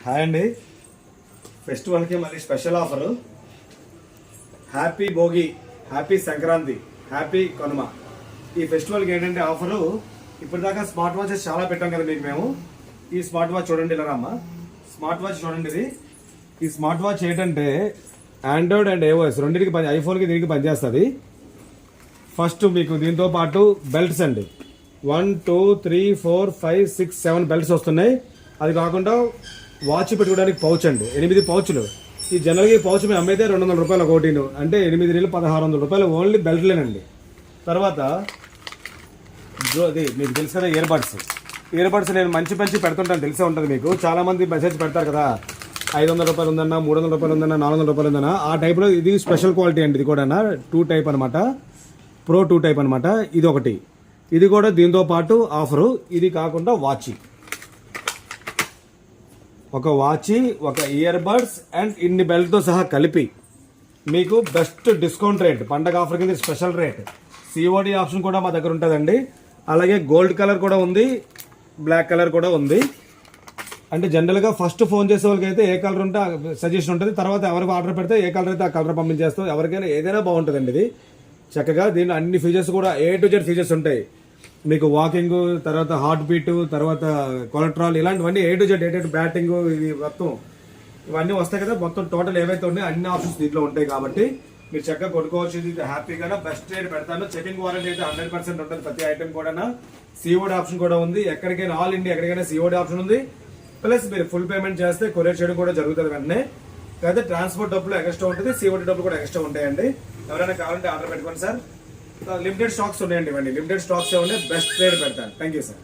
Hi అండి. ఫెస్టివల్కి మళ్ళీ special offer. Happy Bhogi, happy Sankranti, happy Kanuma. ఈ ఫెస్టివల్కి ఏంటంటే ఆఫరు, ఇప్పటిదాకా స్మార్ట్ వాచెస్ చాలా పెట్టాం కదా మీకు మేము. ఈ స్మార్ట్ వాచ్ చూడండి, ఇలా రామ్మా. స్మార్ట్ వాచ్ చూడండి ఇది. ఈ స్మార్ట్ వాచ్ ఏంటంటే ఆండ్రాయిడ్ అండ్ iOS రెండింటికి ఐఫోన్కి దీనికి పనిచేస్తుంది. ఫస్ట్ మీకు దీంతో పాటు బెల్ట్స్ అండి, 1 2 3 4 5 6 7 బెల్ట్స్ వస్తున్నాయి. అది కాకుండా వాచ్ పెట్టుకోవడానికి పౌచ్ అండి, 8 పౌచ్లు. ఈ జనరల్గా ఈ పౌచ్ మేము అమ్మైతే 200 రూపాయలు ఒకటిను, అంటే 8 నెలలు 1600 రూపాయలు ఓన్లీ బెల్ట్లేనండి. తర్వాత మీకు తెలుసు కదా ఇయర్ బడ్స్ నేను మంచి పెడుతుంటాను, తెలిసే ఉంటుంది మీకు. చాలా మంది మెసేజ్ పెడతారు కదా, 500 రూపాయలు ఉందన్నా, 300 రూపాయలు ఉందన్నా, 400 రూపాయలు ఉందన్నా. ఆ టైప్లో ఇది స్పెషల్ క్వాలిటీ అండి. ఇది కూడా 2 టైప్ అనమాట, ప్రో 2 టైప్ అనమాట. ఇది ఒకటి, ఇది కూడా దీంతో పాటు ఆఫరు. ఇది కాకుండా ఒక వాచ్, ఒక ఇయర్ బడ్స్ అండ్ ఇన్ని బెల్ట్తో సహా కలిపి మీకు బెస్ట్ డిస్కౌంట్ రేట్, పండగ ఆఫర్ కింద స్పెషల్ రేట్. సిఓడి ఆప్షన్ కూడా మా దగ్గర ఉంటుందండి. అలాగే గోల్డ్ కలర్ కూడా ఉంది, బ్లాక్ కలర్ కూడా ఉంది. అంటే జనరల్గా ఫస్ట్ ఫోన్ చేసే వాళ్ళకి అయితే ఏ కలర్ ఉంటే సజెషన్ ఉంటుంది. తర్వాత ఎవరికి ఆర్డర్ పెడితే ఏ కలర్ అయితే ఆ కలర్ పంపించేస్తాం. ఎవరికైనా ఏదైనా బాగుంటుందండి ఇది. చక్కగా దీనిలో అన్ని ఫీచర్స్ కూడా A to Z ఫీచర్స్ ఉంటాయి మీకు. వాకింగ్, తర్వాత హార్ట్ బీట్, తర్వాత కొలెస్ట్రాల్, ఇలాంటివన్నీ A to Z, బ్యాటింగ్, ఇది మొత్తం ఇవన్నీ వస్తాయి కదా. మొత్తం టోటల్ ఏవైతే ఉన్నాయో అన్ని ఆప్షన్స్ దీంట్లో ఉంటాయి. కాబట్టి మీరు చక్కగా కొనుక్కోవచ్చు. ఇది హ్యాపీగా బెస్ట్ రేట్ పెడతాను. చెకింగ్ వారంటీ అయితే 100% ఉంటుంది ప్రతి ఐటమ్ కూడా. సిఓడి ఆప్షన్ కూడా ఉంది. ఎక్కడికైనా ఆల్ ఇండియా ఎక్కడికైనా సిఓడి ఆప్షన్ ఉంది. ప్లస్ మీరు ఫుల్ పేమెంట్ చేస్తే కొరియర్ చేయడం కూడా జరుగుతుంది వెంటనే. అయితే ట్రాన్స్పోర్ట్ డబ్బులు ఎక్స్ట్రా ఉంటుంది, సిఓడి డబ్బులు కూడా ఎక్స్ట్రా ఉంటాయండి. ఎవరైనా కావాలంటే ఆర్డర్ పెట్టుకోండి సార్. లిమిటెడ్ స్టాక్స్ ఉన్నాయండి, ఇవ్వండి. లిమిటెడ్ స్టాక్స్ ఉన్నాయి, బెస్ట్ రేట్ పెడతాను. Thank you sir.